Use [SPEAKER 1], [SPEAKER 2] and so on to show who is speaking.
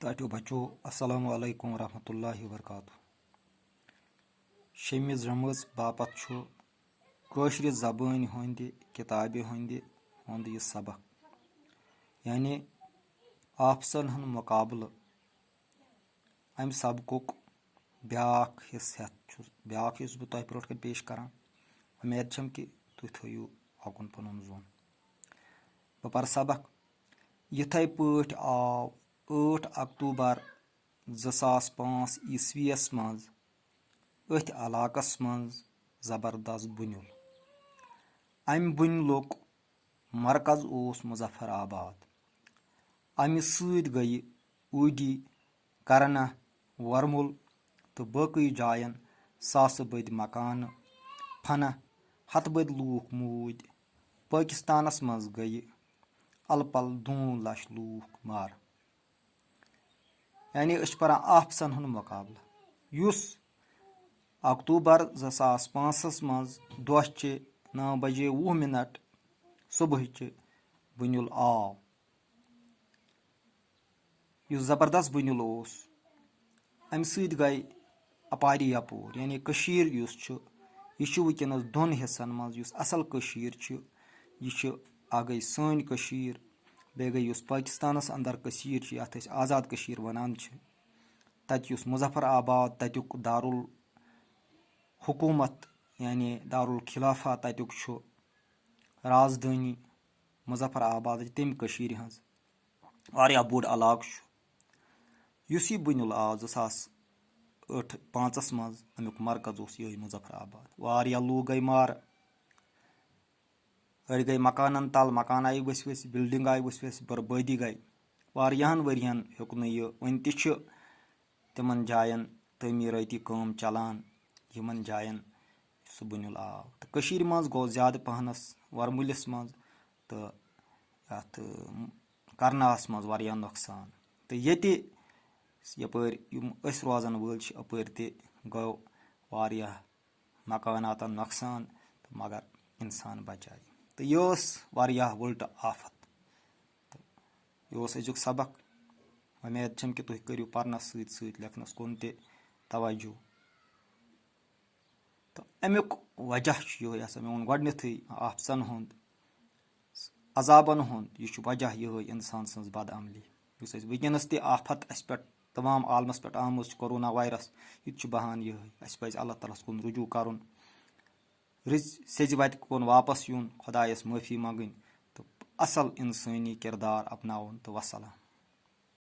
[SPEAKER 1] ताटो बच्चों अस्सलामु अलैकुम वरहमतुल्लाहि वबरकातुहू। शम्मिस रमज बापत कौशर ज़बान हंद किताब हंद यह सबक यानी आफसन हंद मुकाबल अम सबकुक ब्याख हिस्स बह तुह ब्रोट कन पेश करान। उम्मीद छम कि तुह थो अकुन पनुन जोन। बह पर सबक यिथे पट आव 8 अक्टूबर 2005 ईस्वीयस मज अथ इलाकस मज जबरदस्त बुनुल। अम बुनुलुक मरकज ओस मुजफ्फराबाद। अमि सद गई ऊडी, करना, वरमुल तो बाकी जायन सास बद मकान फना हथ बद लूख मूद। पाकिस्तानस मज गई अलपल 2 लक्ष लूख मार। यानी परान आफसन हंद मुकाबल युस अक्टूबर 2005 मज दोह 9:20 सुबह बुनुल आव। युस जबरदस्त बुनुल ओस अमि सद गई अपारी यपोर यानी कशीर युस यह वुनकस दोन हिस्सन मज। युस असल कशीर यह गई सन कशीर, बे गई युस पाकिस्तानस अंदर कशीर यथ आज़ाद कशीर वनान तत युस मुजफ्फराबाद तत्युक दारुल हुकूमत यानी दारुल खिलाफा तत्युक राजधानी मुजफ्फराबाद तम कशीर हंज वारिया बोड़ इलाक युस यह बुनुल आव 2005 मज। अमुक मरकज ओस यही मुजफ्फराबाद। वारिया लूक गई मार, अड़ गई मकानन तल, मकान आई वस बिल्डिंग आई वस बर्बादी गई। वारियाहन वरियन हेक यह वन तिमन जायन तमीरती काम चलान यमन जायन सह बुनुल आव। तो कशीर मज गो ज्यादा पहनस वरमुलिस मज तो यथ करनास मज वारिया नुकसान। तो ये यपर रोजान वल अपर गो वारिया मकानातन नुकसान तो मगर इंसान बचाई। तो यह वारिया वुल्ट आफत। तो यह अजुक सबक। उम्मीद छम कि तुह करियो परनस सत लेखनस कुन तवज्जो। तो अमुक वजह यह मे वोन गोडनेथै आफसन हुंद अजाबन हुंद यह वजह यह इंसान सज बदअमली युस वनकस आफत अस पे तमाम आलमस पे आमुज कोरोना वायरस यह बहान यह पज अल्लाह तालस कुन रुजू करन, रज सेज वत कुन वापस युन, खुदायस माफी मंगन तो असल इंसानी किरदार अपनाउन। तो वसलाम।